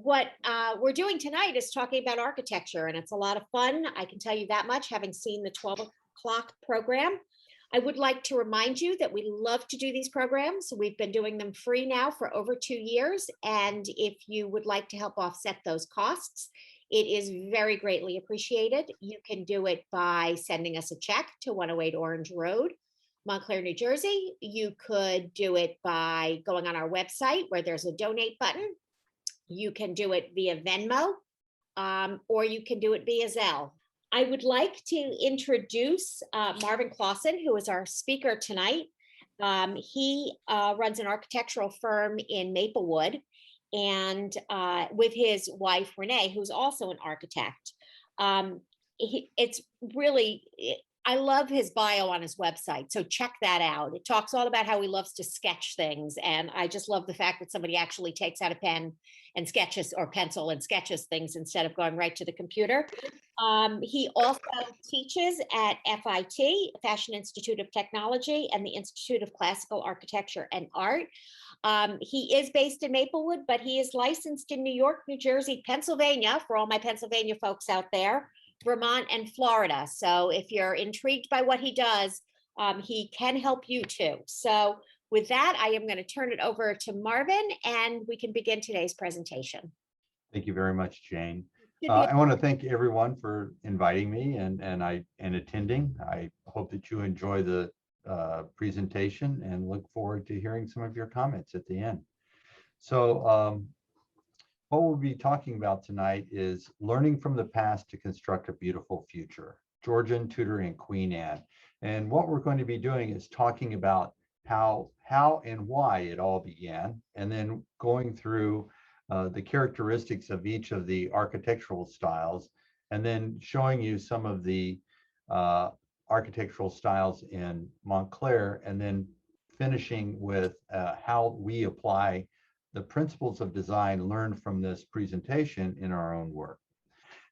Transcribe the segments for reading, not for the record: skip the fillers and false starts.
what we're doing tonight is talking about architecture, and it's a lot of fun. I can tell you that much, having seen the 12 o'clock program. I would like to remind you that we love to do these programs. We've been doing them free now for over 2 years. And if you would like to help offset those costs, it is very greatly appreciated. You can do it by sending us a check to 108 Orange Road, Montclair, New Jersey. You could do it by going on our website where there's a donate button. You can do it via Venmo, or you can do it via Zelle. I would like to introduce Marvin Clawson, who is our speaker tonight. He runs an architectural firm in Maplewood, and with his wife, Renee, who's also an architect. It's really, I love his bio on his website, so check that out. It talks all about how he loves to sketch things, and I just love the fact that somebody actually takes out a pen and sketches, or pencil and sketches things instead of going right to the computer. He also teaches at FIT, Fashion Institute of Technology, and the Institute of Classical Architecture and Art. He is based in Maplewood, but he is licensed in New York, New Jersey, Pennsylvania, for all my Pennsylvania folks out there, Vermont, and Florida. So if you're intrigued by what he does, he can help you too. So with that, I am going to turn it over to Marvin, and we can begin today's presentation. Thank you very much, Jane. I want to thank everyone for inviting me and attending. I hope that you enjoy the presentation and look forward to hearing some of your comments at the end. So what we'll be talking about tonight is learning from the past to construct a beautiful future, Georgian, Tudor, and Queen Anne. And what we're going to be doing is talking about how and why it all began, and then going through the characteristics of each of the architectural styles, and then showing you some of the architectural styles in Montclair, and then finishing with how we apply the principles of design learned from this presentation in our own work.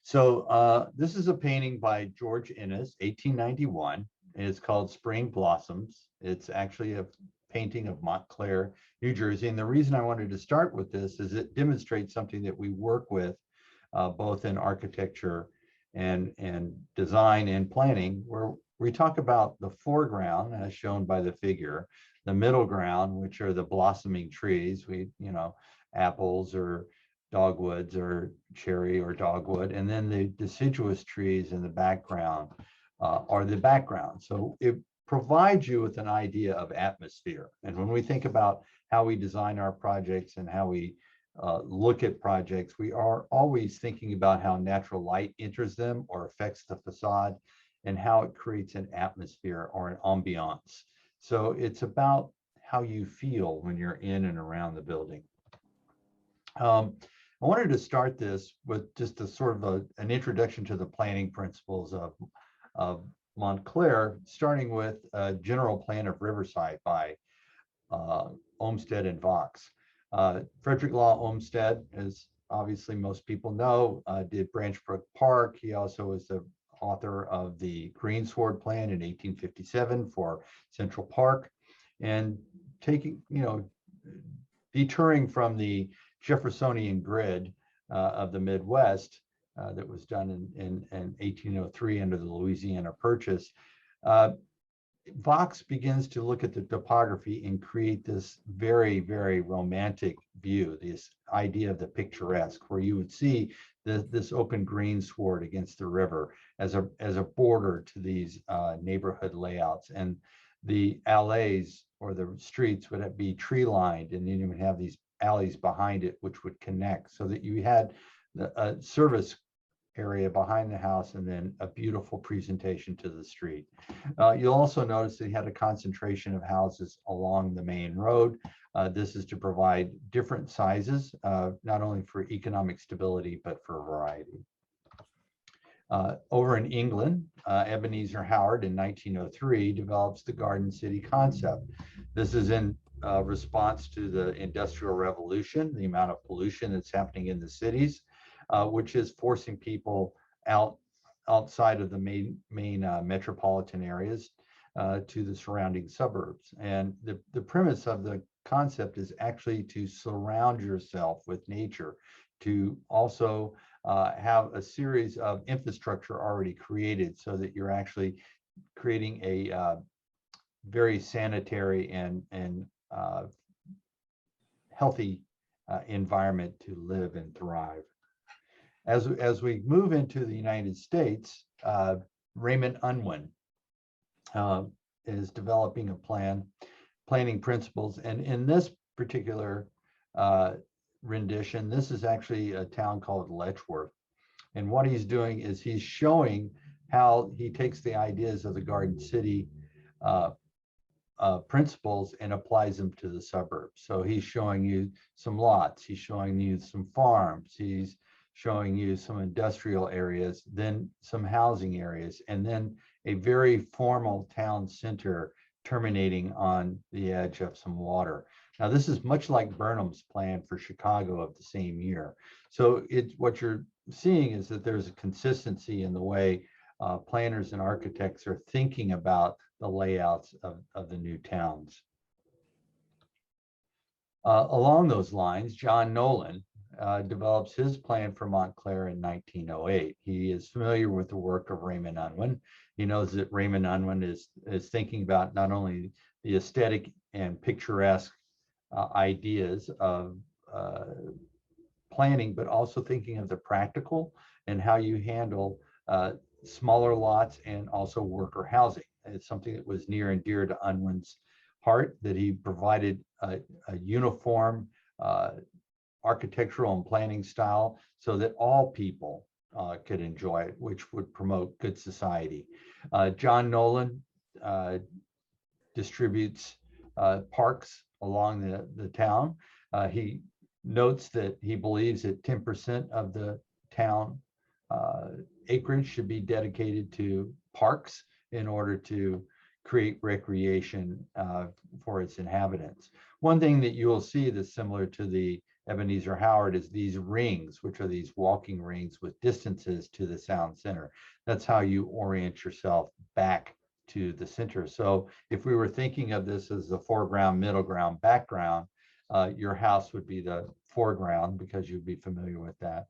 So this is a painting by George Innes, 1891. It's called Spring Blossoms. It's actually a painting of Montclair, New Jersey. And the reason I wanted to start with this is it demonstrates something that we work with both in architecture and design and planning, where we talk about the foreground as shown by the figure, the middle ground, which are the blossoming trees, apples or dogwoods or cherry or dogwood, and then the deciduous trees in the background are the background. So it provides you with an idea of atmosphere. And when we think about how we design our projects and how we look at projects, we are always thinking about how natural light enters them or affects the facade, and how it creates an atmosphere or an ambiance. So it's about how you feel when you're in and around the building. I wanted to start this with just a sort of an introduction to the planning principles of Montclair, starting with a general plan of Riverside by Olmsted and Vaux. Frederick Law Olmsted, as obviously most people know, did Branchbrook Park. He also was the author of the Greensward Plan in 1857 for Central Park, and deterring from the Jeffersonian grid of the Midwest that was done in 1803 under the Louisiana Purchase. Vaux begins to look at the topography and create this very, very romantic view, this idea of the picturesque, where you would see this open greensward against the river as a border to these neighborhood layouts, and the alleys or the streets would be tree lined, and then you would have these alleys behind it which would connect, so that you had a service area behind the house and then a beautiful presentation to the street. You'll also notice that he had a concentration of houses along the main road. This is to provide different sizes, not only for economic stability, but for variety. Over in England, Ebenezer Howard in 1903 develops the Garden City concept. This is in response to the Industrial Revolution, the amount of pollution that's happening in the cities, which is forcing people outside of the main metropolitan areas to the surrounding suburbs. And the premise of the concept is actually to surround yourself with nature, to also have a series of infrastructure already created so that you're actually creating a very sanitary and healthy environment to live and thrive. As we move into the United States, Raymond Unwin is developing a planning principles. And in this particular rendition, this is actually a town called Letchworth. And what he's doing is he's showing how he takes the ideas of the Garden City principles and applies them to the suburbs. So he's showing you some lots, he's showing you some farms, he's showing you some industrial areas, then some housing areas, and then a very formal town center terminating on the edge of some water. Now, this is much like Burnham's plan for Chicago of the same year. So what you're seeing is that there's a consistency in the way planners and architects are thinking about the layouts of the new towns. Along those lines, John Nolan develops his plan for Montclair in 1908. He is familiar with the work of Raymond Unwin. He knows that Raymond Unwin is thinking about not only the aesthetic and picturesque ideas of planning, but also thinking of the practical and how you handle smaller lots and also worker housing. It's something that was near and dear to Unwin's heart, that he provided a uniform architectural and planning style so that all people could enjoy it, which would promote good society. John Nolan distributes parks along the town. He notes that he believes that 10% of the town acreage should be dedicated to parks in order to create recreation for its inhabitants. One thing that you will see that's similar to the Ebenezer Howard is these rings, which are these walking rings with distances to the sound center. That's how you orient yourself back to the center. So if we were thinking of this as the foreground, middle ground, background, your house would be the foreground because you'd be familiar with that.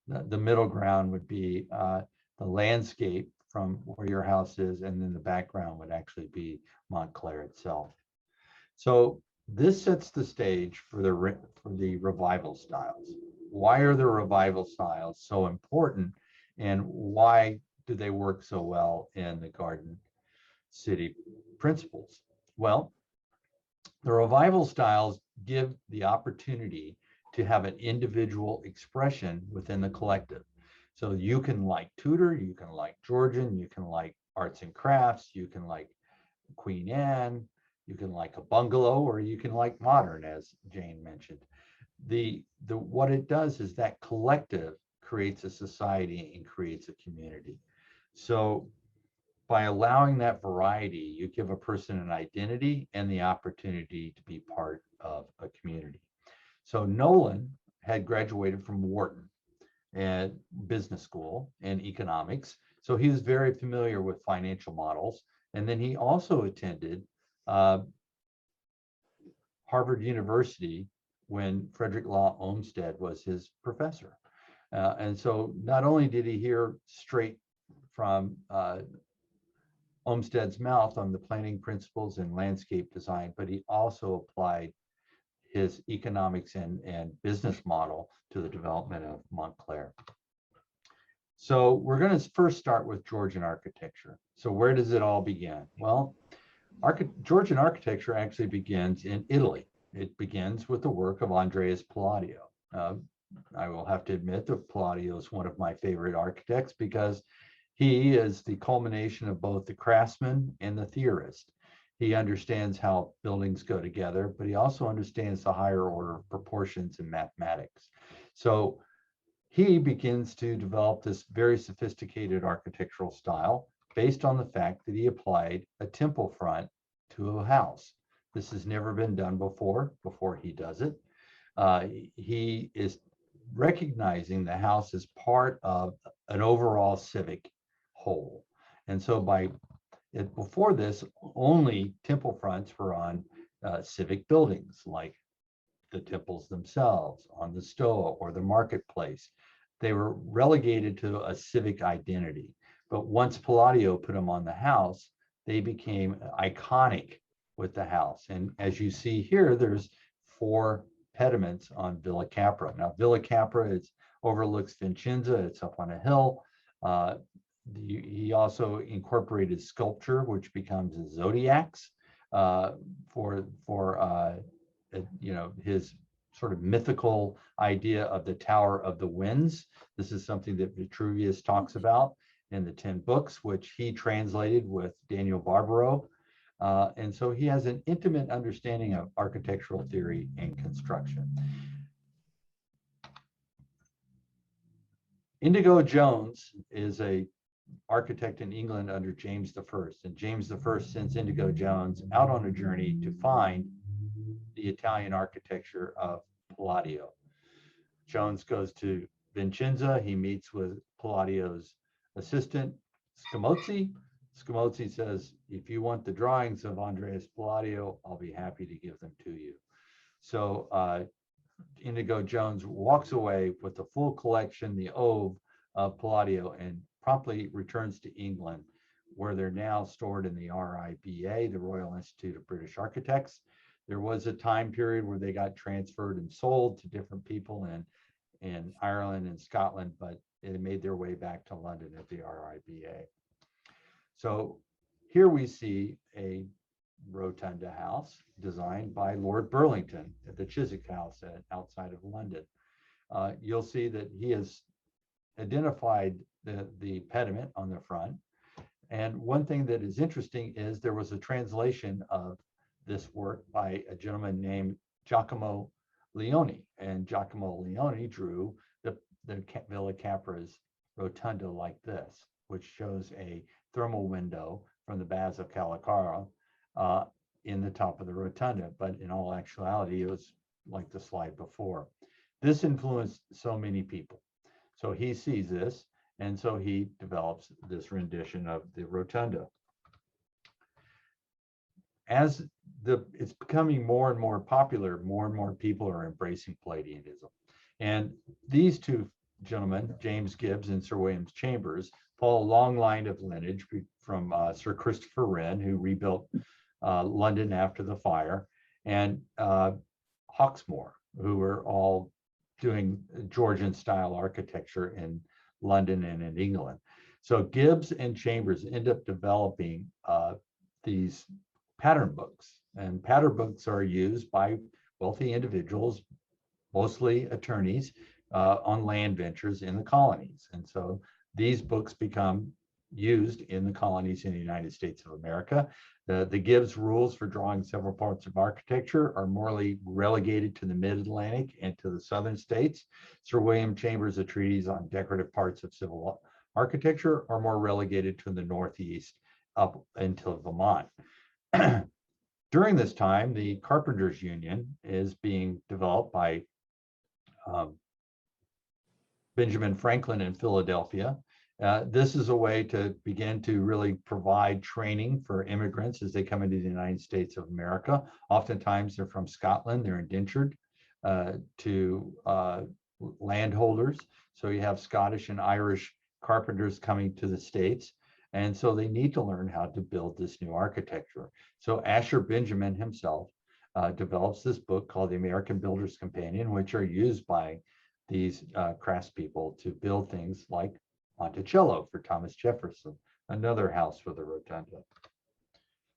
The middle ground would be the landscape from where your house is, and then the background would actually be Montclair itself. So this sets the stage for the revival styles. Why are the revival styles so important, and why do they work so well in the Garden City principles? Well, the revival styles give the opportunity to have an individual expression within the collective. So you can like Tudor, you can like Georgian, you can like arts and crafts, you can like Queen Anne, you can like a bungalow, or you can like modern, as Jane mentioned. What it does is that collective creates a society and creates a community. So by allowing that variety, you give a person an identity and the opportunity to be part of a community. So Nolan had graduated from Wharton and business school and economics. So he was very familiar with financial models. And then he also attended Harvard University when Frederick Law Olmsted was his professor. And so not only did he hear straight from Olmsted's mouth on the planning principles and landscape design, but he also applied his economics and business model to the development of Montclair. So we're going to first start with Georgian architecture. So where does it all begin? Well, Georgian architecture actually begins in Italy. It begins with the work of Andreas Palladio. I will have to admit that Palladio is one of my favorite architects because he is the culmination of both the craftsman and the theorist. He understands how buildings go together, but he also understands the higher order of proportions in mathematics. So he begins to develop this very sophisticated architectural style based on the fact that he applied a temple front to a house. This has never been done before he does it. He is recognizing the house as part of an overall civic whole. And so before this, only temple fronts were on civic buildings like the temples themselves, on the Stoa or the marketplace. They were relegated to a civic identity. But once Palladio put them on the house, they became iconic with the house. And as you see here, there's 4 pediments on Villa Capra. Now, Villa Capra overlooks Vincenza. It's up on a hill. He also incorporated sculpture, which becomes a zodiacs for his sort of mythical idea of the Tower of the Winds. This is something that Vitruvius talks about in the 10 books, which he translated with Daniel Barbaro. And so he has an intimate understanding of architectural theory and construction. Indigo Jones is an architect in England under James I. And James I sends Indigo Jones out on a journey to find the Italian architecture of Palladio. Jones goes to Vincenza. He meets with Palladio's assistant, Scamozzi. Scamozzi says, if you want the drawings of Andreas Palladio, I'll be happy to give them to you. So Indigo Jones walks away with the full collection, the Ove of Palladio, and promptly returns to England, where they're now stored in the RIBA, the Royal Institute of British Architects. There was a time period where they got transferred and sold to different people in Ireland and Scotland, but they made their way back to London at the RIBA. So here we see a rotunda house designed by Lord Burlington at the Chiswick House outside of London. You'll see that he has identified the pediment on the front. And one thing that is interesting is there was a translation of this work by a gentleman named Giacomo Leone. And Giacomo Leone drew the Villa Capra's rotunda like this, which shows a thermal window from the Baths of Calacara in the top of the rotunda. But in all actuality, it was like the slide before. This influenced so many people. So he sees this, and so he develops this rendition of the rotunda. As it's becoming more and more popular, more and more people are embracing Palladianism. And these 2 gentlemen, James Gibbs and Sir William Chambers, follow a long line of lineage from Sir Christopher Wren, who rebuilt London after the fire, and Hawksmoor, who were all doing Georgian style architecture in London and in England. So Gibbs and Chambers end up developing these pattern books, and pattern books are used by wealthy individuals, mostly attorneys, on land ventures in the colonies. And so these books become used in the colonies in the United States of America. The Gibbs rules for drawing several parts of architecture are morally relegated to the mid-Atlantic and to the southern states. Sir William Chambers' treatise on decorative parts of civil architecture are more relegated to the Northeast up until Vermont. During this time, the Carpenters Union is being developed by Benjamin Franklin in Philadelphia. This is a way to begin to really provide training for immigrants as they come into the United States of America. Oftentimes they're from Scotland, they're indentured to landholders. So you have Scottish and Irish carpenters coming to the States. And so they need to learn how to build this new architecture. So Asher Benjamin himself develops this book called The American Builder's Companion, which are used by these craftspeople to build things like Monticello for Thomas Jefferson, another house for the rotunda.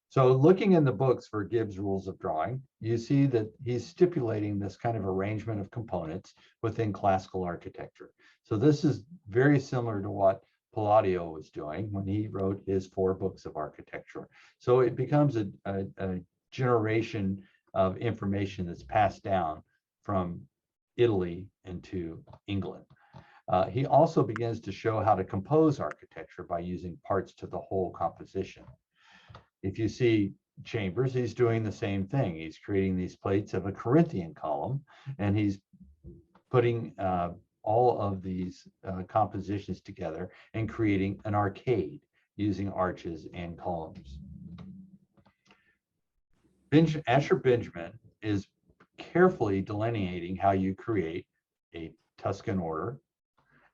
So looking in the books for Gibbs' rules of drawing, you see that he's stipulating this kind of arrangement of components within classical architecture. So this is very similar to what Palladio was doing when he wrote his 4 books of architecture. So it becomes a generation of information that's passed down from Italy into England. He also begins to show how to compose architecture by using parts to the whole composition. If you see Chambers, he's doing the same thing. He's creating these plates of a Corinthian column, and he's putting all of these compositions together and creating an arcade using arches and columns. Asher Benjamin is carefully delineating how you create a Tuscan order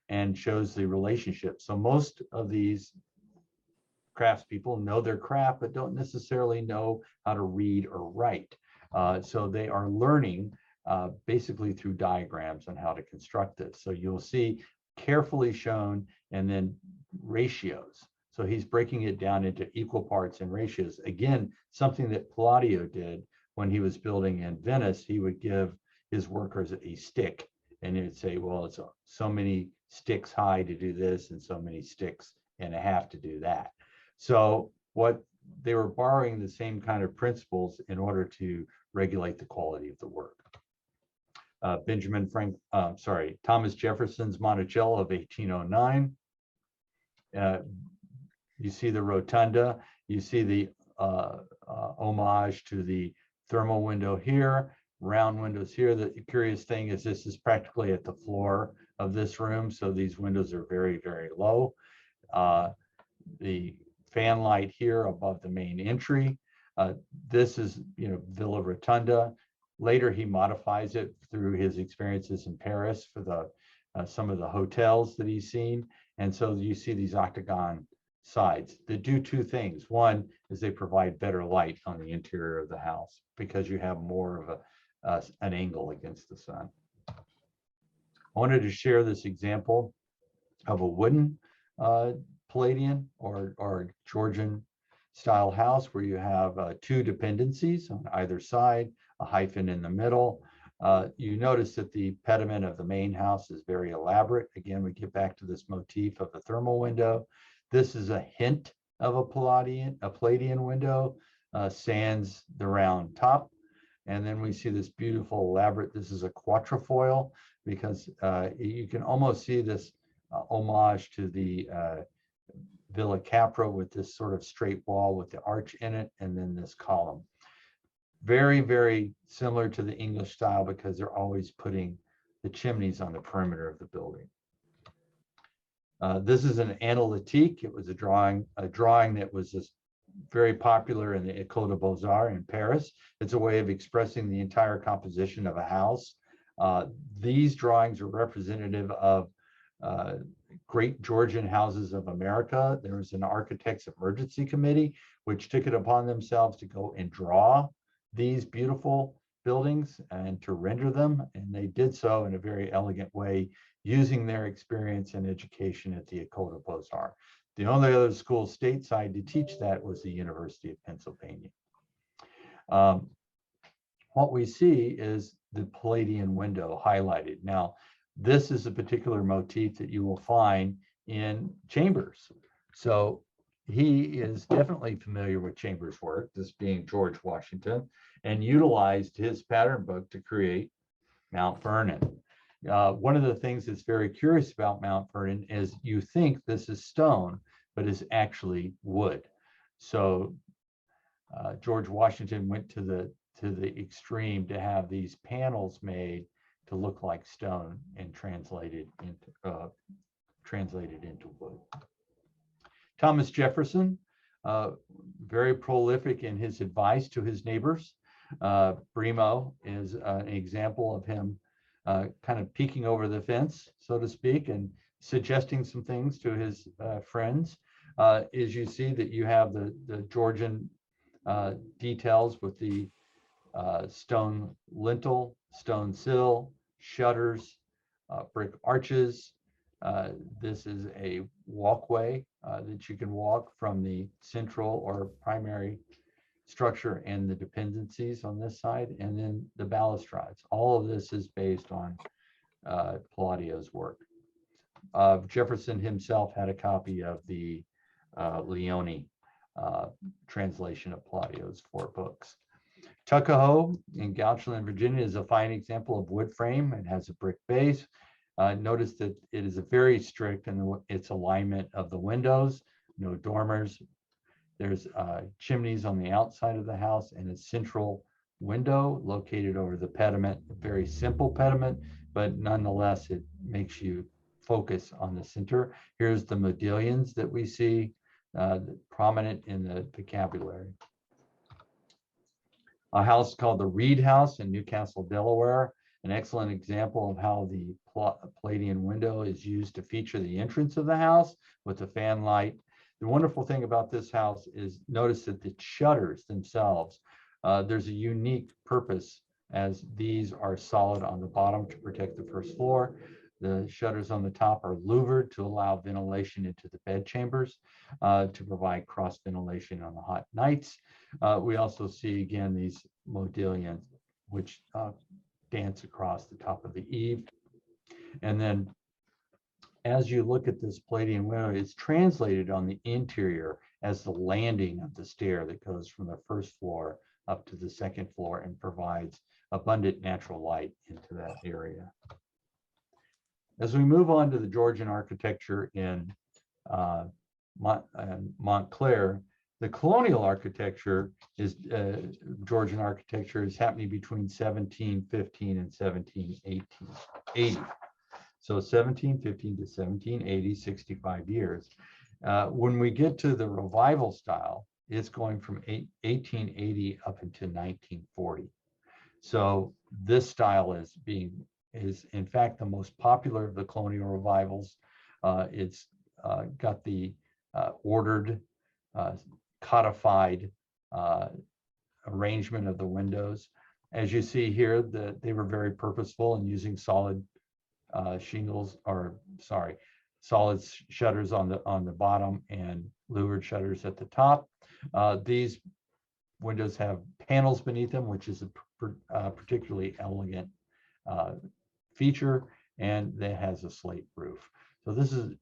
and shows the relationship. So most of these craftspeople know their craft, but don't necessarily know how to read or write. So they are learning basically through diagrams on how to construct this. So you'll see carefully shown and then ratios. So he's breaking it down into equal parts and ratios. Again, something that Palladio did when he was building in Venice. He would give his workers a stick and he would say, well, it's so many sticks high to do this and so many sticks and a half to do that. So what they were borrowing the same kind of principles in order to regulate the quality of the work. Thomas Jefferson's Monticello of 1809. You see the rotunda, you see the homage to the thermal window here, round windows here. The curious thing is this is practically at the floor of this room, so these windows are very, very low. The fan light here above the main entry. This is, Villa Rotunda. Later, he modifies it through his experiences in Paris for the some of the hotels that he's seen. And so you see these octagon sides that do two things. One is they provide better light on the interior of the house because you have more of an angle against the sun. I wanted to share this example of a wooden Palladian or Georgian style house where you have two dependencies on either side, a hyphen in the middle. You notice that the pediment of the main house is very elaborate. Again, we get back to this motif of the thermal window. This is a hint of a Palladian window, sans the round top. And then we see this beautiful elaborate, this is a quatrefoil because you can almost see this homage to the Villa Capra with this sort of straight wall with the arch in it and then this column. Very, very similar to the English style because they're always putting the chimneys on the perimeter of the building. This is an Analytic. It was a drawing that was just very popular in the École des Beaux-Arts in Paris. It's a way of expressing the entire composition of a house. These drawings are representative of great Georgian houses of America. There was an architects emergency committee which took it upon themselves to go and draw these beautiful buildings and to render them, and they did so in a very elegant way using their experience and education at the École des Beaux-Arts. The only other school stateside to teach that was the University of Pennsylvania. What we see is the Palladian window highlighted. Now, this is a particular motif that you will find in Chambers. So he is definitely familiar with Chambers' work, this being George Washington, and utilized his pattern book to create Mount Vernon. One of the things that's very curious about Mount Vernon is you think this is stone, but it's actually wood. So George Washington went to the extreme to have these panels made to look like stone and translated into wood. Thomas Jefferson, very prolific in his advice to his neighbors. Bremo is an example of him kind of peeking over the fence, so to speak, and suggesting some things to his friends. As you see that you have the Georgian details with the stone lintel, stone sill, shutters, brick arches. This is a walkway that you can walk from the central or primary structure and the dependencies on this side, and then the balustrades. All of this is based on Palladio's work. Jefferson himself had a copy of the Leone translation of Palladio's 4 books. Tuckahoe in Gouchland, Virginia is a fine example of wood frame. It has a brick base. Notice that it is a very strict in its alignment of the windows, no dormers. There's chimneys on the outside of the house and a central window located over the pediment, a very simple pediment, but nonetheless, it makes you focus on the center. Here's the modillions that we see prominent in the vocabulary. A house called the Reed House in Newcastle, Delaware, an excellent example of how the Palladian window is used to feature the entrance of the house with the fan light. The wonderful thing about this house is notice that the shutters themselves, there's a unique purpose, as these are solid on the bottom to protect the first floor. The shutters on the top are louvered to allow ventilation into the bed chambers, to provide cross ventilation on the hot nights. We also see again these modillions, which dance across the top of the eave. And then as you look at this Palladian window, it's translated on the interior as the landing of the stair that goes from the first floor up to the second floor and provides abundant natural light into that area. As we move on to the Georgian architecture in Montclair, the colonial architecture is Georgian architecture is happening between 1715 and 1780. So 1715 to 1780, 65 years. When we get to the revival style, it's going from 1880 up into 1940. So this style is in fact the most popular of the colonial revivals. It's got the ordered, codified arrangement of the windows. As you see here, they were very purposeful in using solid shingles, or sorry, solid shutters on the bottom and louvered shutters at the top. These windows have panels beneath them, which is a particularly elegant feature, and that has a slate roof. So this is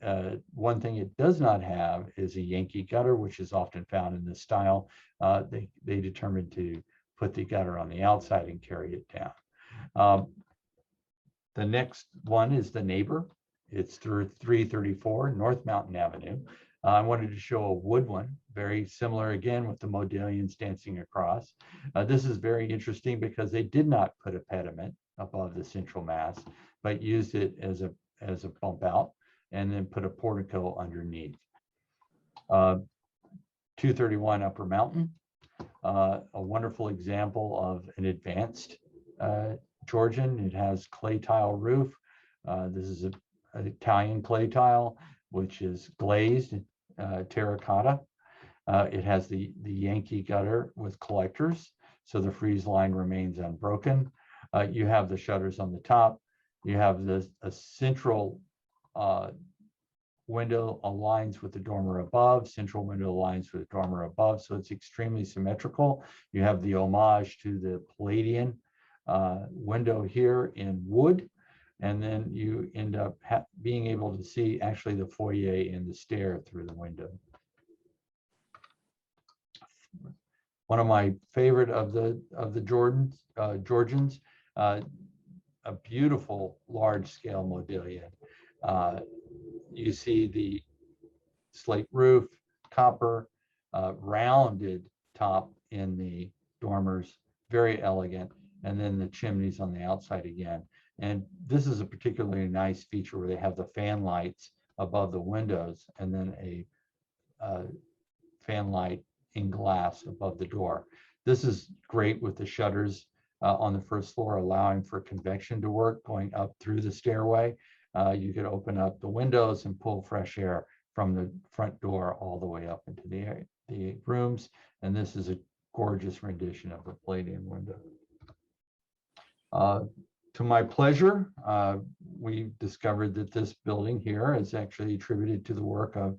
one thing it does not have is a Yankee gutter, which is often found in this style. They determined to put the gutter on the outside and carry it down. The next one is the neighbor. It's through 334 North Mountain Avenue. I wanted to show a wood one, very similar again with the modillions dancing across. This is very interesting because they did not put a pediment above the central mass, but used it as a bump out and then put a portico underneath. 231 Upper Mountain, a wonderful example of an advanced Georgian. It has clay tile roof. This is an Italian clay tile, which is glazed terracotta. It has the Yankee gutter with collectors, so the frieze line remains unbroken. You have the shutters on the top. You have a central window aligns with the dormer above, central window aligns with the dormer above, so it's extremely symmetrical. You have the homage to the Palladian window here in wood, and then you end up being able to see actually the foyer and the stair through the window. One of my favorite of the Georgians, a beautiful large-scale modillion. You see the slate roof, copper, rounded top in the dormers, very elegant, and then the chimneys on the outside again. And this is a particularly nice feature where they have the fan lights above the windows and then a fan light in glass above the door. This is great with the shutters on the first floor, allowing for convection to work going up through the stairway. You could open up the windows and pull fresh air from the front door all the way up into the rooms. And this is a gorgeous rendition of the Palladian window. To my pleasure, we discovered that this building here is actually attributed to the work of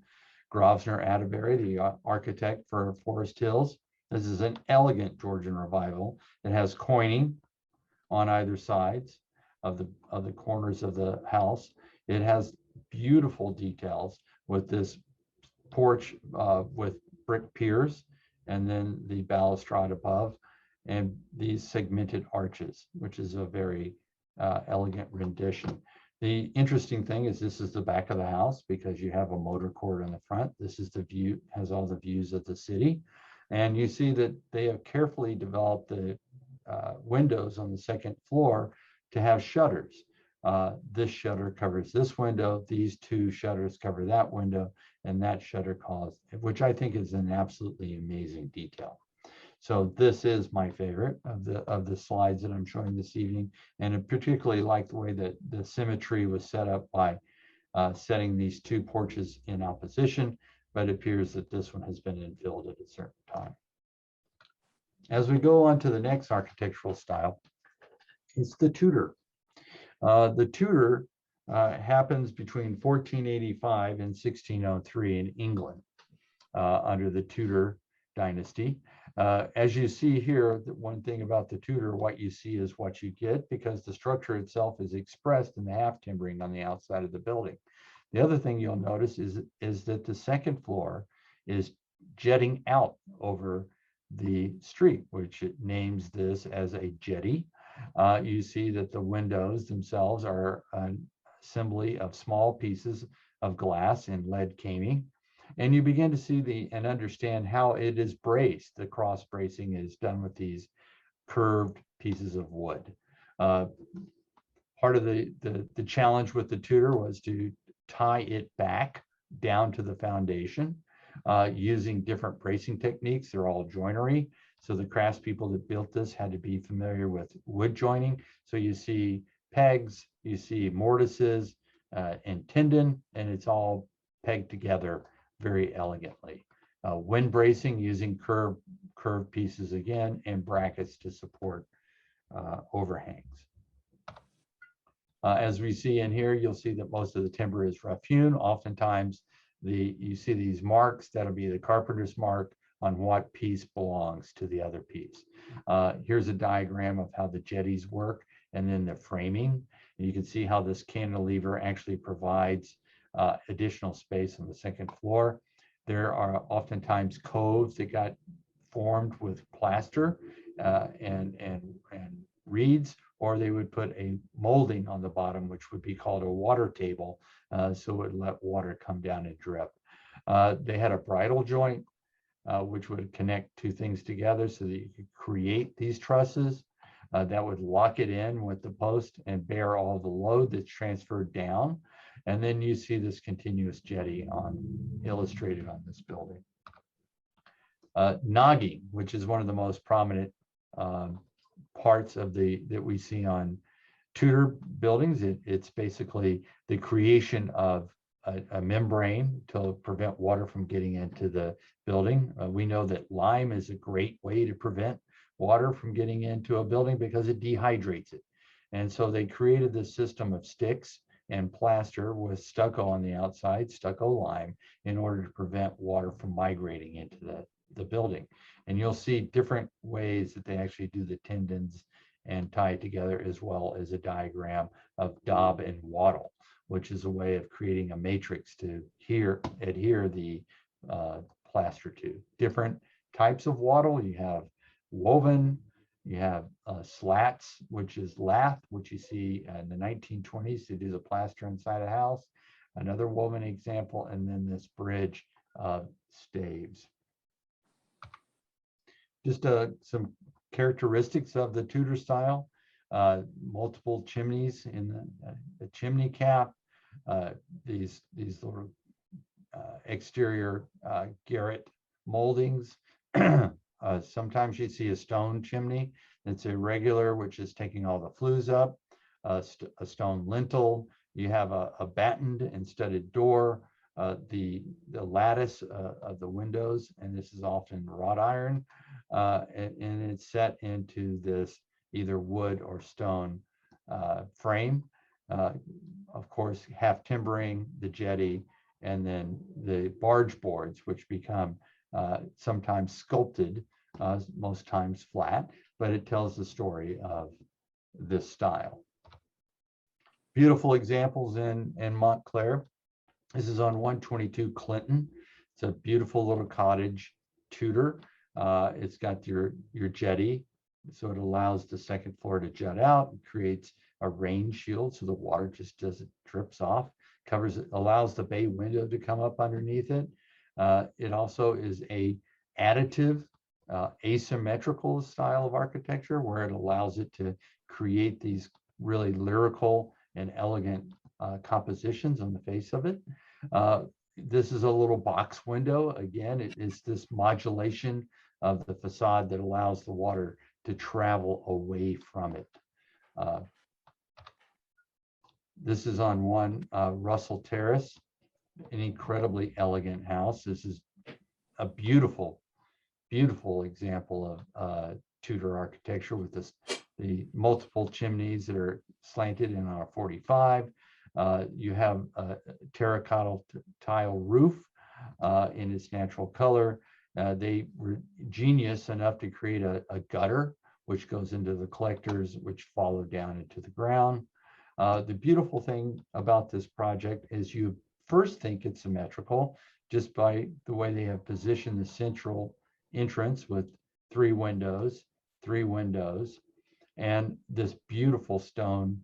Grosvenor Atterbury, the architect for Forest Hills. This is an elegant Georgian revival. It has coining on either sides of the corners of the house. It has beautiful details with this porch with brick piers and then the balustrade above and these segmented arches, which is a very elegant rendition. The interesting thing is this is the back of the house because you have a motor court on the front. This is the view, has all the views of the city. And you see that they have carefully developed the windows on the second floor to have shutters. This shutter covers this window, these two shutters cover that window, and that shutter which I think is an absolutely amazing detail. So this is my favorite of the slides that I'm showing this evening, and I particularly like the way that the symmetry was set up by setting these two porches in opposition, but it appears that this one has been infilled at a certain time. As we go on to the next architectural style, it's the Tudor. The Tudor happens between 1485 and 1603 in England under the Tudor dynasty. As you see here, the one thing about the Tudor, what you see is what you get, because the structure itself is expressed in the half timbering on the outside of the building. The other thing you'll notice is that the second floor is jetting out over the street, which it names this as a jetty. You see that the windows themselves are an assembly of small pieces of glass and lead caning. And you begin to see and understand how it is braced. The cross bracing is done with these curved pieces of wood. Part of the challenge with the Tudor was to tie it back down to the foundation using different bracing techniques. They're all joinery. So the craftspeople that built this had to be familiar with wood joining. So you see pegs, you see mortises and tendon, and it's all pegged together very elegantly. Wind bracing using curved pieces again, and brackets to support overhangs. As we see in here, you'll see that most of the timber is rough hewn. Oftentimes, you see these marks. That'll be the carpenter's mark on what piece belongs to the other piece. Here's a diagram of how the jetties work, and then the framing. And you can see how this cantilever actually provides additional space on the second floor. There are oftentimes coves that got formed with plaster and reeds, or they would put a molding on the bottom, which would be called a water table, so it would let water come down and drip. They had a bridle joint, which would connect two things together so that you could create these trusses that would lock it in with the post and bear all the load that's transferred down. And then you see this continuous jetty illustrated on this building. Nogging, which is one of the most prominent parts of that we see on Tudor buildings. It's basically the creation of a membrane to prevent water from getting into the building. We know that lime is a great way to prevent water from getting into a building because it dehydrates it. And so they created this system of sticks and plaster with stucco on the outside, stucco lime, in order to prevent water from migrating into the building. And you'll see different ways that they actually do the tendons and tie it together, as well as a diagram of daub and wattle, which is a way of creating a matrix to adhere the plaster to. Different types of wattle. You have woven, you have slats, which is lath, which you see in the 1920s to do the plaster inside a house. Another woven example, and then this bridge of staves. Just some characteristics of the Tudor style. Multiple chimneys in the chimney cap. These little exterior garret moldings. Sometimes you see a stone chimney that's irregular, which is taking all the flues up. A stone lintel. You have a battened and studded door. The lattice of the windows, and this is often wrought iron, and it's set into this either wood or stone frame. Of course, half timbering, the jetty, and then the barge boards, which become sometimes sculpted, most times flat, but it tells the story of this style. Beautiful examples in Montclair. This is on 122 Clinton. It's a beautiful little cottage Tudor. It's got your jetty, so it allows the second floor to jut out. It creates a rain shield so the water just drips off. Allows the bay window to come up underneath it. It also is a additive, asymmetrical style of architecture where it allows it to create these really lyrical and elegant compositions on the face of it. This is a little box window. Again, it is this modulation of the facade that allows the water to travel away from it. This is on one Russell Terrace, an incredibly elegant house. This is a beautiful, beautiful example of Tudor architecture with the multiple chimneys that are slanted in on a 45. You have a terracotta tile roof in its natural color. They were genius enough to create a gutter, which goes into the collectors, which follow down into the ground. The beautiful thing about this project is you first think it's symmetrical just by the way they have positioned the central entrance with three windows, and this beautiful stone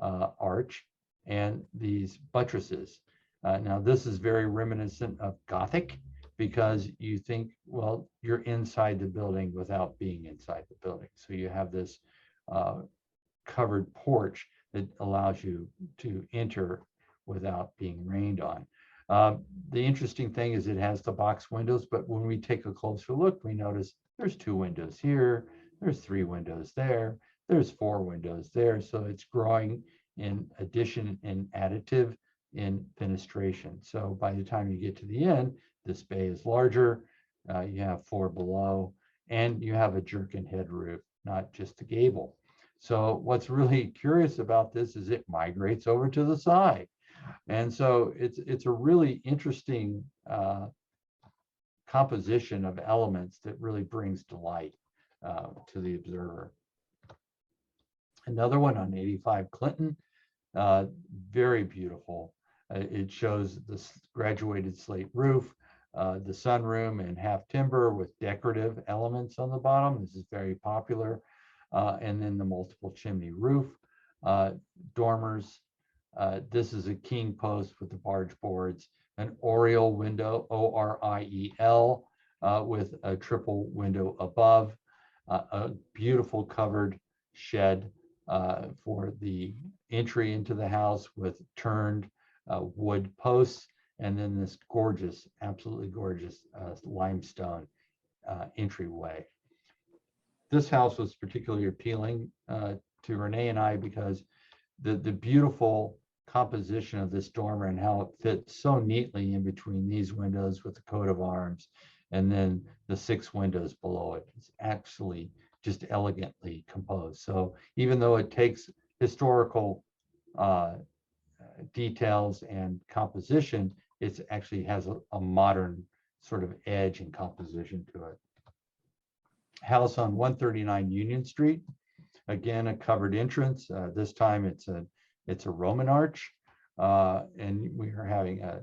arch and these buttresses. Now, this is very reminiscent of Gothic because you think, well, you're inside the building without being inside the building. So you have this covered porch that allows you to enter without being rained on. The interesting thing is it has the box windows, but when we take a closer look, we notice there's 2 windows here, there's 3 windows there, there's 4 windows there. So it's growing in addition and additive in fenestration. So by the time you get to the end, this bay is larger, you have 4 below, and you have a jerkin head roof, not just a gable. So what's really curious about this is it migrates over to the side. And so it's a really interesting composition of elements that really brings delight to the observer. Another one on 85 Clinton, very beautiful. It shows this graduated slate roof, the sunroom and half timber with decorative elements on the bottom. This is very popular. And then the multiple chimney roof, dormers. This is a king post with the barge boards, an oriel window, O-R-I-E-L, with a triple window above, a beautiful covered shed for the entry into the house with turned wood posts, and then this gorgeous, absolutely gorgeous limestone entryway. This house was particularly appealing to Renee and I because the beautiful composition of this dormer and how it fits so neatly in between these windows with the coat of arms and then the 6 windows below it. It's actually just elegantly composed. So even though it takes historical details and composition, it actually has a modern sort of edge and composition to it. House on 139 Union Street, again a covered entrance. This time it's a Roman arch, and we are having a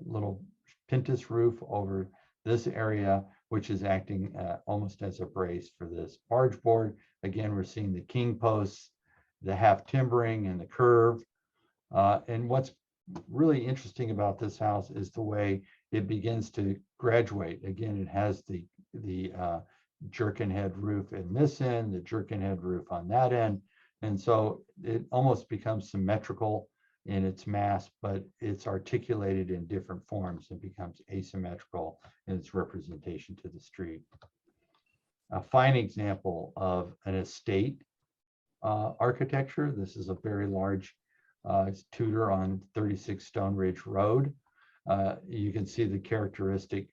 little pintus roof over this area, which is acting almost as a brace for this barge board. Again, we're seeing the king posts, the half timbering, and the curve. And what's really interesting about this house is the way it begins to graduate. Again, it has the jerkin head roof in this end, the jerkin head roof on that end. And so it almost becomes symmetrical in its mass, but it's articulated in different forms and becomes asymmetrical in its representation to the street. A fine example of an estate architecture. This is a very large Tudor on 36 Stone Ridge Road. You can see the characteristic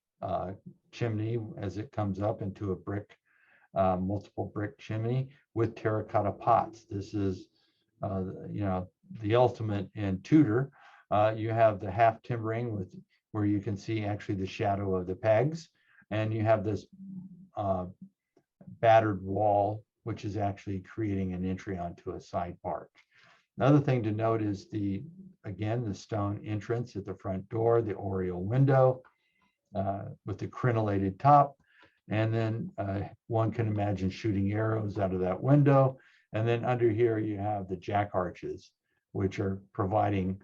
chimney as it comes up into a brick, multiple brick chimney with terracotta pots. This is, the ultimate in Tudor. You have the half timbering with where you can see actually the shadow of the pegs, and you have this battered wall, which is actually creating an entry onto a side porch. Another thing to note is again, the stone entrance at the front door, the oriel window with the crenellated top. And then one can imagine shooting arrows out of that window. And then under here, you have the jack arches, which are providing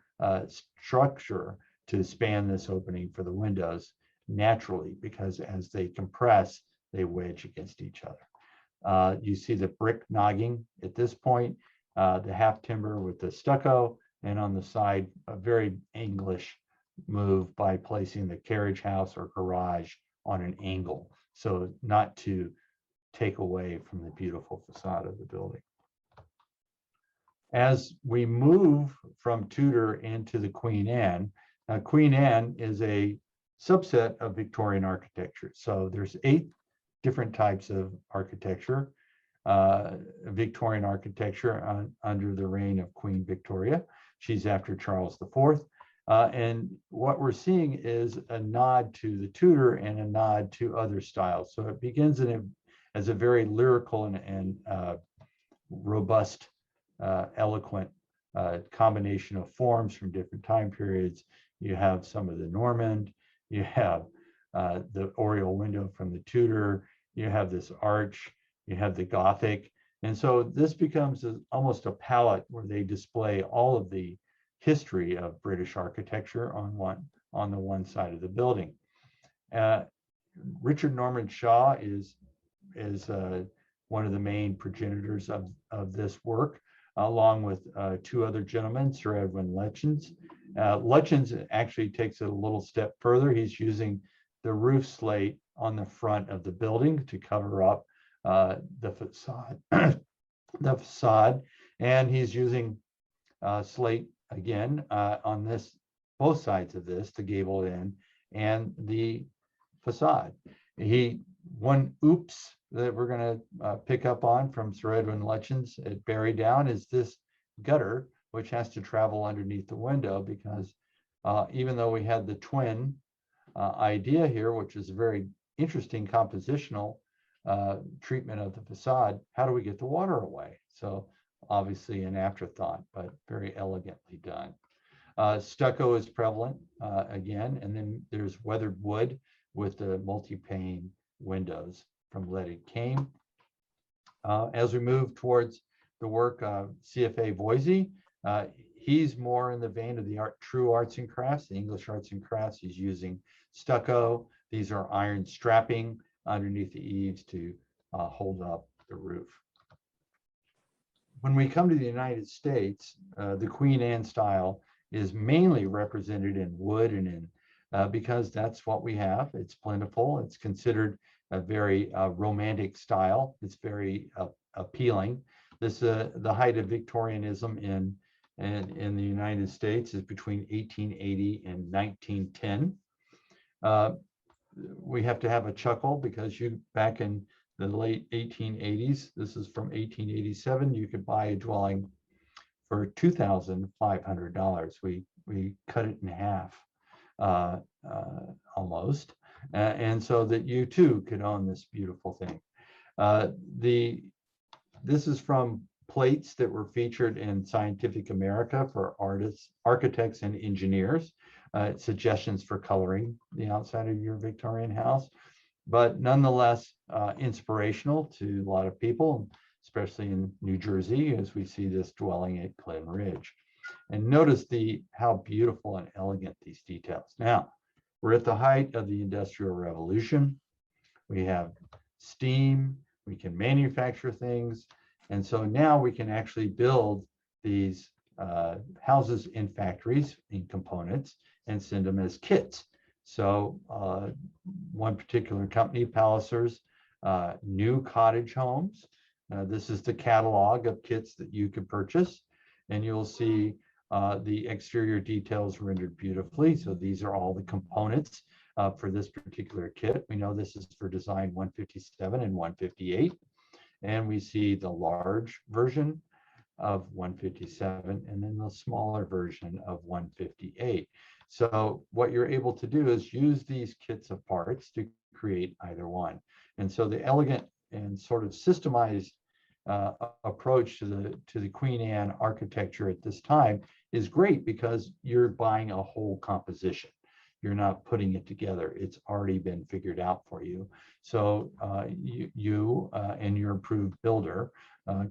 structure to span this opening for the windows naturally, because as they compress, they wedge against each other. You see the brick nogging at this point, the half timber with the stucco, and on the side, a very English move by placing the carriage house or garage on an angle, so not to take away from the beautiful facade of the building. As we move from Tudor into the Queen Anne, Queen Anne is a subset of Victorian architecture. So there's 8 different types of architecture, Victorian architecture under the reign of Queen Victoria. She's after Charles IV. And what we're seeing is a nod to the Tudor and a nod to other styles. So it begins as a very lyrical and robust, eloquent combination of forms from different time periods. You have some of the Norman, you have the oriel window from the Tudor, you have this arch, you have the Gothic. And so this becomes almost a palette where they display all of the history of British architecture on the one side of the building. Richard Norman Shaw is one of the main progenitors of this work, along with 2 other gentlemen, Sir Edwin Lutyens. Lutyens actually takes it a little step further. He's using the roof slate on the front of the building to cover up the facade, and he's using slate again on both sides of this, the gable end and the facade. One oops that we're going to pick up on from Sir Edwin Lutyens at Bury Down is this gutter, which has to travel underneath the window, because even though we had the twin idea here, which is a very interesting compositional treatment of the facade, how do we get the water away? So obviously an afterthought, but very elegantly done. Stucco is prevalent again, and then there's weathered wood with the multi-pane windows from leaded cane. As we move towards the work of CFA Voisey, he's more in the vein of the true arts and crafts, the English arts and crafts. He's using stucco. These are iron strapping underneath the eaves to hold up the roof. When we come to the United States, the Queen Anne style is mainly represented in wood and in because that's what we have. It's plentiful. It's considered a very romantic style. It's very appealing. The height of Victorianism in the United States is between 1880 and 1910. We have to have a chuckle because back in the late 1880s, this is from 1887, you could buy a dwelling for $2,500. We cut it in half almost, and so that you too could own this beautiful thing. This is from plates that were featured in Scientific America for artists, architects, and engineers. Suggestions for coloring the outside of your Victorian house, but nonetheless inspirational to a lot of people, especially in New Jersey, as we see this dwelling at Glen Ridge. And notice how beautiful and elegant these details. Now, we're at the height of the Industrial Revolution. We have steam, we can manufacture things, and so now we can actually build these houses in factories, in components, and send them as kits. So one particular company, Pallisers, new cottage homes. This is the catalog of kits that you could purchase, and you'll see the exterior details rendered beautifully. So these are all the components for this particular kit. We know this is for design 157 and 158. And we see the large version of 157 and then the smaller version of 158. So what you're able to do is use these kits of parts to create either one. And so the elegant and sort of systemized approach to the Queen Anne architecture at this time is great because you're buying a whole composition. You're not putting it together. It's already been figured out for you. So you and your approved builder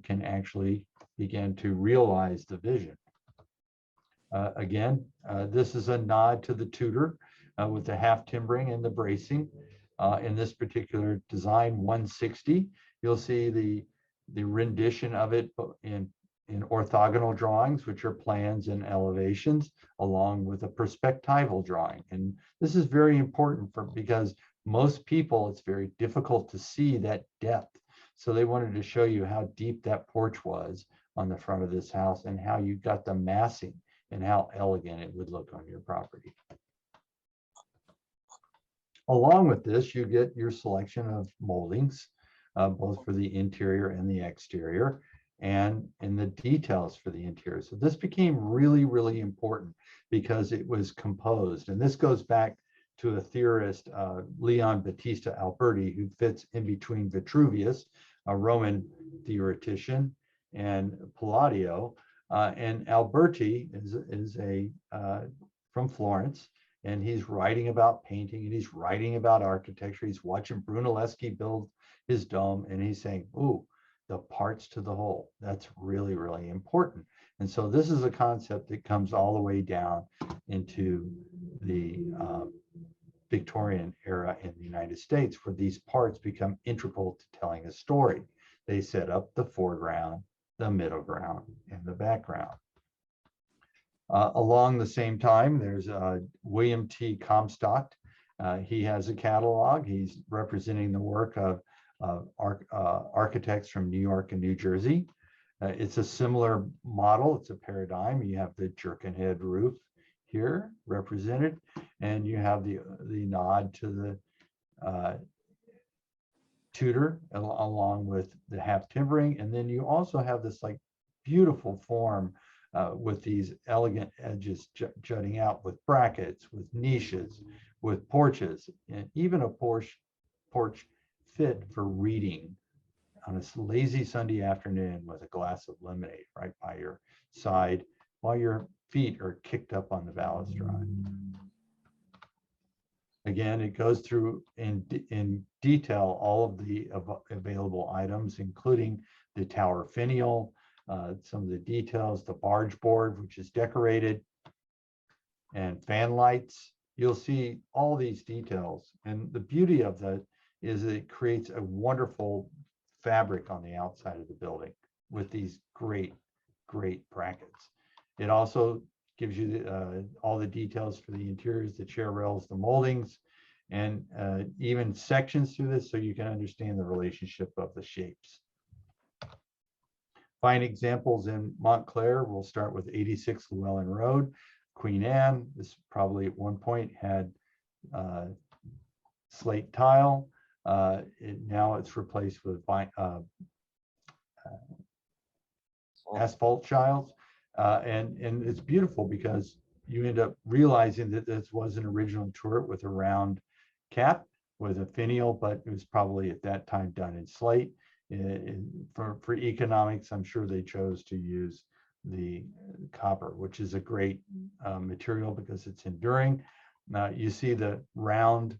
can actually begin to realize the vision. Again, this is a nod to the Tudor with the half timbering and the bracing. In this particular design 160, you'll see the rendition of it in in orthogonal drawings, which are plans and elevations, along with a perspectival drawing. And this is very important because most people, it's very difficult to see that depth. So they wanted to show you how deep that porch was on the front of this house and how you got the massing and how elegant it would look on your property. Along with this, you get your selection of moldings, both for the interior and the exterior, and in the details for the interior. So this became really, really important because it was composed. And this goes back to a theorist, Leon Battista Alberti, who fits in between Vitruvius, a Roman theoretician, and Palladio. And Alberti is from Florence, and he's writing about painting and he's writing about architecture. He's watching Brunelleschi build his dome, and he's saying, ooh, the parts to the whole. That's really, really important. And so this is a concept that comes all the way down into the Victorian era in the United States, where these parts become integral to telling a story. They set up the foreground, the middle ground, and the background. Along the same time, there's William T. Comstock. He has a catalog. He's representing the work of architects from New York and New Jersey. It's a similar model. It's a paradigm. You have the jerkin head roof here represented, and you have the nod to the Tudor along with the half timbering. And then you also have this like beautiful form with these elegant edges jutting out with brackets, with niches, with porches, and even a porch fit for reading on a lazy Sunday afternoon with a glass of lemonade right by your side while your feet are kicked up on the balustrade. Again, it goes through in detail all of the available items, including the tower finial, some of the details, the barge board, which is decorated, and fan lights. You'll see all these details. And the beauty of that is it creates a wonderful fabric on the outside of the building with these great, great brackets. It also gives you all the details for the interiors, the chair rails, the moldings, and even sections through this so you can understand the relationship of the shapes. Fine examples in Montclair. We'll start with 86 Llewellyn Road. Queen Anne, this probably at one point had slate tile. Now it's replaced with asphalt tiles. And it's beautiful because you end up realizing that this was an original turret with a round cap with a finial, but it was probably at that time done in slate. For economics, I'm sure they chose to use the copper, which is a great material because it's enduring. You see the round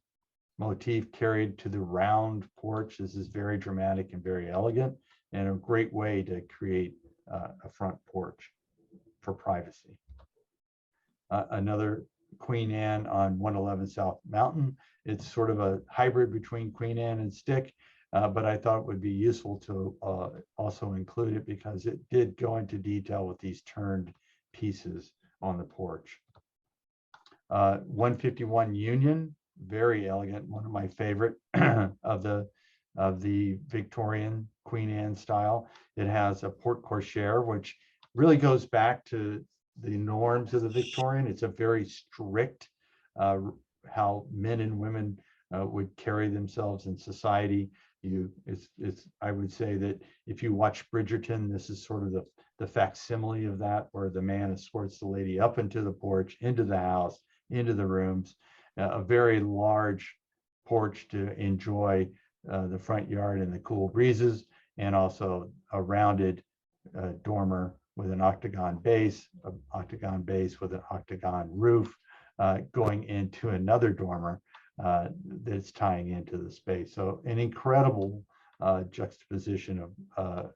motif carried to the round porch. This is very dramatic and very elegant, and a great way to create a front porch for privacy. Another Queen Anne on 111 South Mountain. It's sort of a hybrid between Queen Anne and stick, but I thought it would be useful to also include it because it did go into detail with these turned pieces on the porch. 151 Union, very elegant, one of my favorite of the Victorian Queen Anne style. It has a porte cochere, which really goes back to the norms of the Victorian. It's a very strict how men and women would carry themselves in society. I would say that if you watch Bridgerton, this is sort of the facsimile of that, where the man escorts the lady up into the porch, into the house, into the rooms, a very large porch to enjoy the front yard and the cool breezes, and also a rounded dormer with an octagon base with an octagon roof going into another dormer that's tying into the space. So an incredible juxtaposition of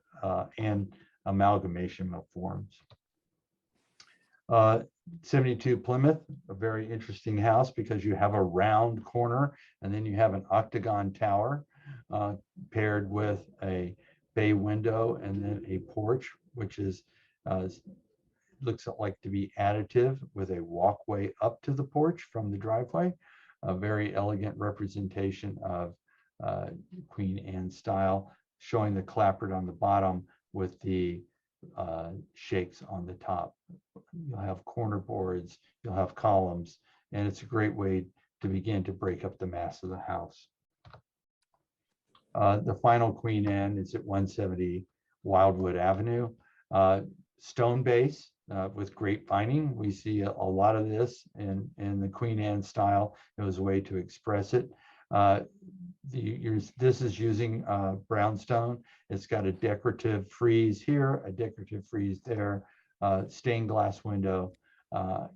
and amalgamation of forms. 72 Plymouth, a very interesting house because you have a round corner and then you have an octagon tower paired with a bay window and then a porch, which is looks like to be additive with a walkway up to the porch from the driveway. A very elegant representation of Queen Anne style, showing the clapboard on the bottom with the shakes on the top. You'll have corner boards, you'll have columns, and it's a great way to begin to break up the mass of the house. The final Queen Anne is at 170 Wildwood Avenue. Stone base with grapevining. We see a lot of this in the Queen Anne style. It was a way to express it. This is using brownstone. It's got a decorative frieze here, a decorative frieze there, stained glass window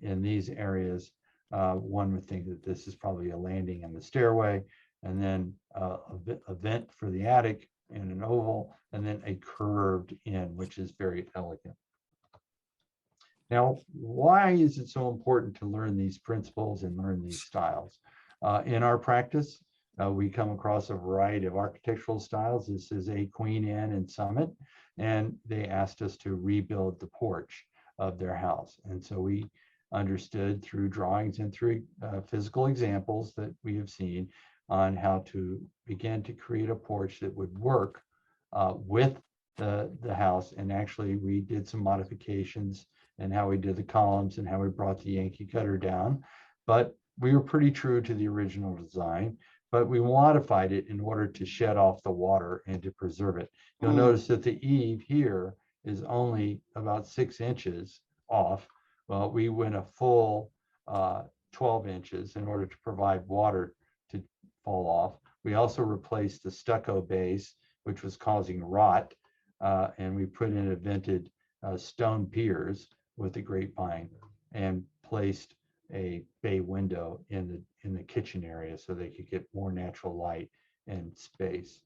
in these areas. One would think that this is probably a landing in the stairway, and then a vent for the attic in an oval, and then a curved in, which is very elegant. Now, why is it so important to learn these principles and learn these styles? In our practice, we come across a variety of architectural styles. This is a Queen Anne in Summit, and they asked us to rebuild the porch of their house. And so we understood through drawings and through physical examples that we have seen on how to begin to create a porch that would work with the house. And actually, we did some modifications and how we did the columns and how we brought the Yankee gutter down. But we were pretty true to the original design, but we modified it in order to shed off the water and to preserve it. You'll notice that the eave here is only about 6 inches off. Well, we went a full 12 inches in order to provide water to fall off. We also replaced the stucco base, which was causing rot, and we put in a vented stone piers with the grapevine and placed a bay window in the kitchen area so they could get more natural light and space.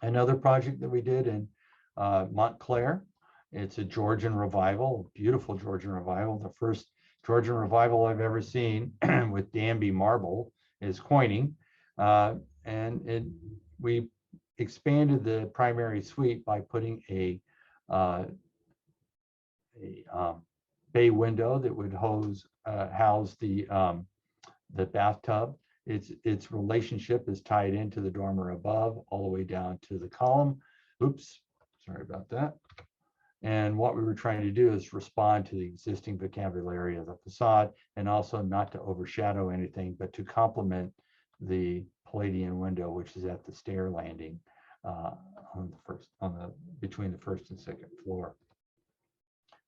Another project that we did in Montclair, it's a Georgian Revival, beautiful Georgian Revival. The first Georgian Revival I've ever seen with Danby marble is Coining, and we expanded the primary suite by putting a bay window that would house the bathtub. Its relationship is tied into the dormer above, all the way down to the column. Oops, sorry about that. And what we were trying to do is respond to the existing vocabulary of the facade, and also not to overshadow anything, but to complement the Palladian window, which is at the stair landing between the first and second floor.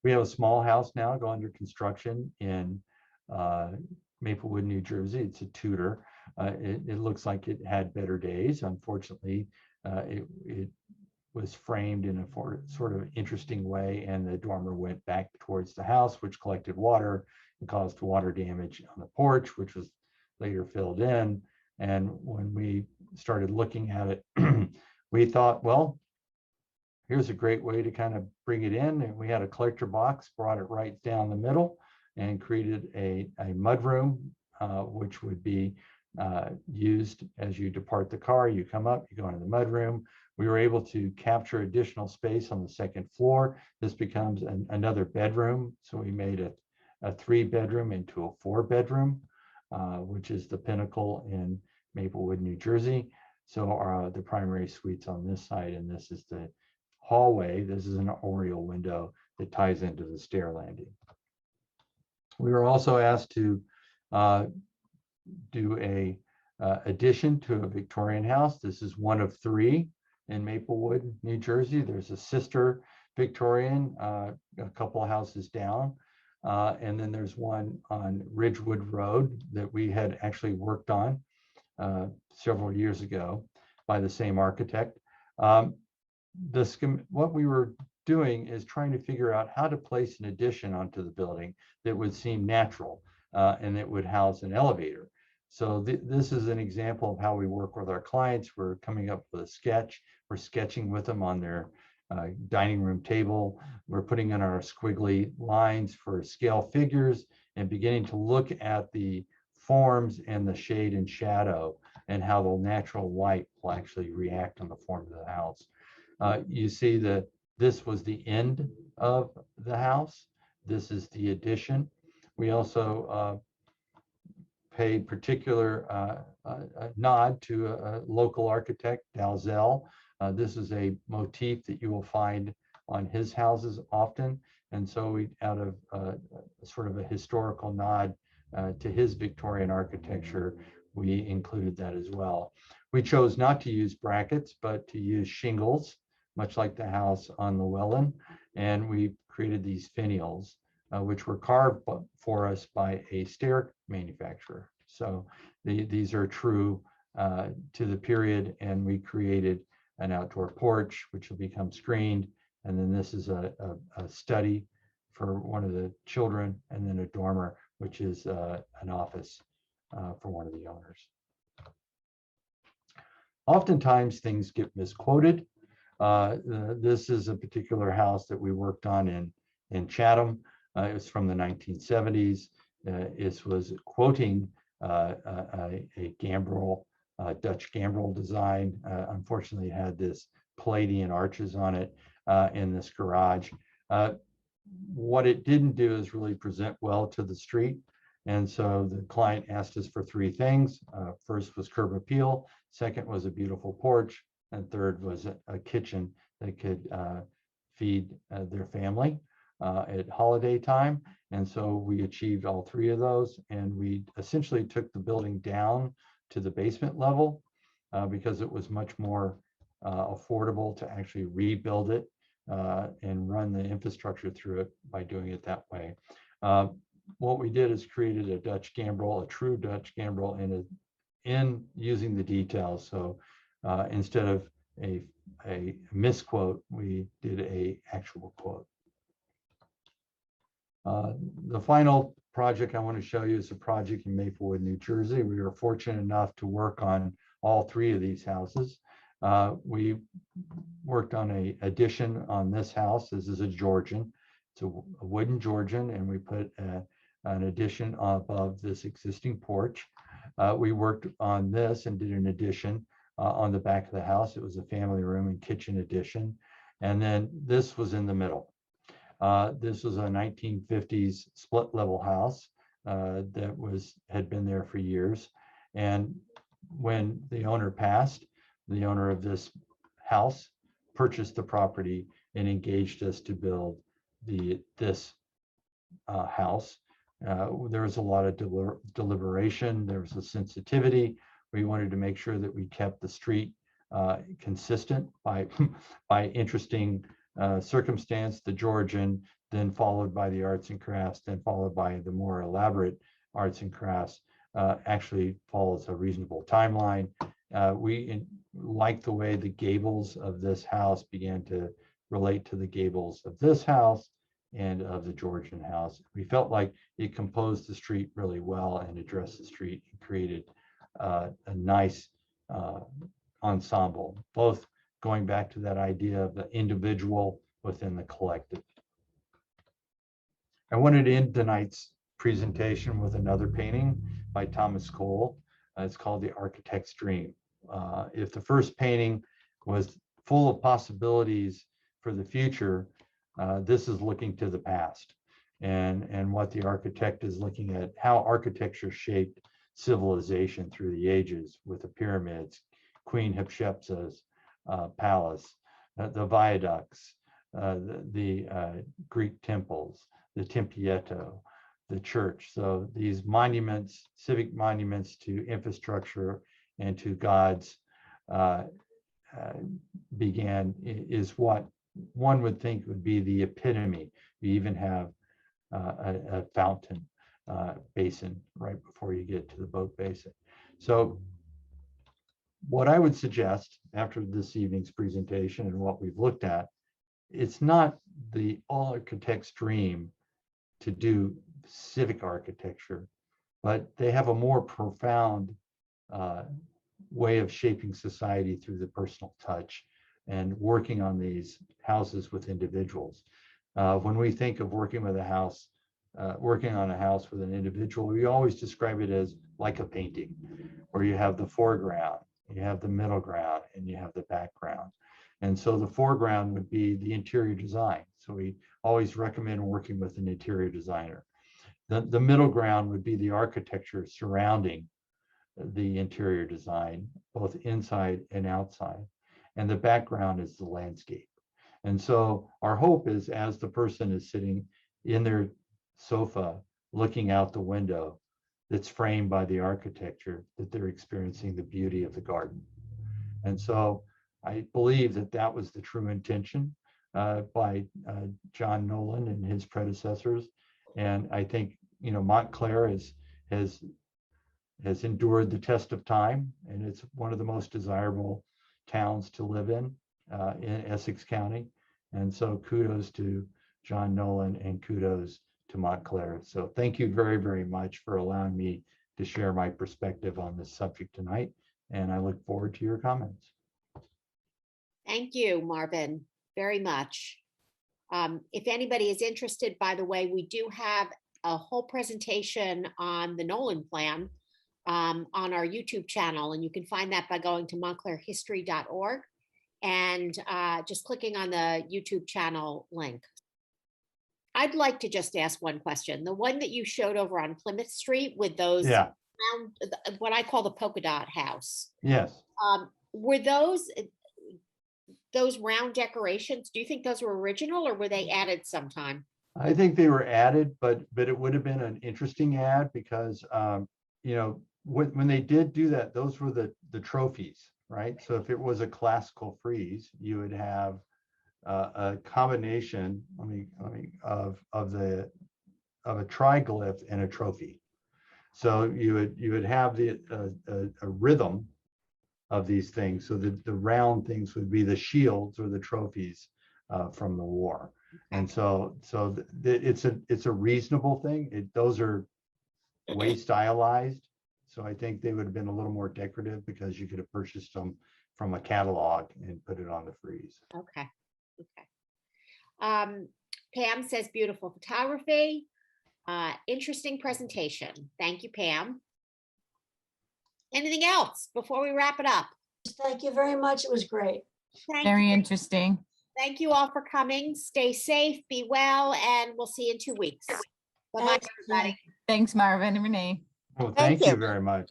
We have a small house now going under construction in Maplewood, New Jersey. It's a Tudor. It looks like it had better days. Unfortunately, it was framed in a sort of interesting way, and the dormer went back towards the house, which collected water and caused water damage on the porch, which was later filled in. And when we started looking at it, we thought, well, here's a great way to kind of bring it in. And we had a collector box, brought it right down the middle, and created a mudroom, which would be used as you depart the car. You come up, you go into the mudroom. We were able to capture additional space on the second floor. This becomes another bedroom. So we made a 3-bedroom into a 4-bedroom, which is the pinnacle in Maplewood, New Jersey. So the primary suite's on this side, and this is the hallway. This is an oriel window that ties into the stair landing. We were also asked to do a addition to a Victorian house. This is one of 3 in Maplewood, New Jersey. There's a sister Victorian a couple of houses down, and then there's one on Ridgewood Road that we had actually worked on several years ago by the same architect. What we were doing is trying to figure out how to place an addition onto the building that would seem natural and that would house an elevator. So this is an example of how we work with our clients. We're coming up with a sketch. We're sketching with them on their dining room table. We're putting in our squiggly lines for scale figures and beginning to look at the forms and the shade and shadow and how the natural light will actually react on the form of the house. You see the This was the end of the house. This is the addition. We also paid particular nod to a local architect, Dalzell. This is a motif that you will find on his houses often. And so we, out of sort of a historical nod to his Victorian architecture, we included that as well. We chose not to use brackets, but to use shingles, much like the house on Llewellyn. And we created these finials, which were carved for us by a stair manufacturer. So these are true to the period, and we created an outdoor porch, which will become screened. And then this is a study for one of the children, and then a dormer, which is an office for one of the owners. Oftentimes things get misquoted. This is a particular house that we worked on in Chatham. It was from the 1970s. It was quoting a gambrel, Dutch gambrel design. Unfortunately, it had this Palladian arches on it in this garage. What it didn't do is really present well to the street. And so the client asked us for three things. First was curb appeal. Second was a beautiful porch. And third was a kitchen that could feed their family at holiday time. And so we achieved all three of those. And we essentially took the building down to the basement level because it was much more affordable to actually rebuild it and run the infrastructure through it by doing it that way. What we did is created a Dutch gambrel, a true Dutch gambrel, in using the details. So instead of a misquote, we did a actual quote. The final project I want to show you is a project in Maplewood, New Jersey. We were fortunate enough to work on all three of these houses. We worked on an addition on this house. This is a Georgian. It's a wooden Georgian, and we put an addition above this existing porch. We worked on this and did an addition on the back of the house. It was a family room and kitchen addition. And then this was in the middle. This was a 1950s split level house that had been there for years. And when the owner passed, the owner of this house purchased the property and engaged us to build this house. There was a lot of deliberation. There was a sensitivity. We wanted to make sure that we kept the street consistent by interesting circumstance, the Georgian, then followed by the arts and crafts, then followed by the more elaborate arts and crafts, actually follows a reasonable timeline. We liked the way the gables of this house began to relate to the gables of this house and of the Georgian house. We felt like it composed the street really well and addressed the street and created a nice ensemble, both going back to that idea of the individual within the collective. I wanted to end tonight's presentation with another painting by Thomas Cole. It's called The Architect's Dream. If the first painting was full of possibilities for the future, this is looking to the past and what the architect is looking at, how architecture shaped civilization through the ages with the pyramids, Queen Hatshepsut's palace, the viaducts, the Greek temples, the Tempietto, the church. So these monuments, civic monuments to infrastructure and to gods is what one would think would be the epitome. You even have a fountain basin right before you get to the boat basin. So what I would suggest after this evening's presentation and what we've looked at, it's not the architect's dream to do civic architecture, but they have a more profound way of shaping society through the personal touch and working on these houses with individuals. When we think of working with a house, working on a house with an individual, we always describe it as like a painting, where you have the foreground, you have the middle ground, and you have the background. And so the foreground would be the interior design. So we always recommend working with an interior designer. The middle ground would be the architecture surrounding the interior design, both inside and outside. And the background is the landscape. And so our hope is, as the person is sitting in their sofa, looking out the window that's framed by the architecture, that they're experiencing the beauty of the garden. And so I believe that that was the true intention by John Nolan and his predecessors. And I think, you know, Montclair has endured the test of time, and it's one of the most desirable towns to live in Essex County. And so kudos to John Nolan and kudos to Montclair. So thank you very, very much for allowing me to share my perspective on this subject tonight. And I look forward to your comments. Thank you, Marvin, very much. If anybody is interested, by the way, we do have a whole presentation on the Nolan plan on our YouTube channel, and you can find that by going to montclairhistory.org and just clicking on the YouTube channel link. I'd like to just ask one question. The one that you showed over on Plymouth Street with those, what I call the polka dot house. Yes. Were those round decorations, do you think those were original or were they added sometime? I think they were added, but it would have been an interesting ad because, you know, when they did do that, those were the trophies, right? So if it was a classical frieze, you would have a combination, of a triglyph and a trophy. So you would have a rhythm of these things. So the round things would be the shields or the trophies from the war. And so it's a reasonable thing. Those are way stylized. So I think they would have been a little more decorative because you could have purchased them from a catalog and put it on the frieze. Okay. Pam says beautiful photography. Interesting presentation. Thank you, Pam. Anything else before we wrap it up? Thank you very much. It was great. Very interesting. Thank you all for coming. Stay safe, be well, and we'll see you in 2 weeks. Bye-bye, Thanks, everybody. Thanks, Marvin and Renee. Well, thank you very much.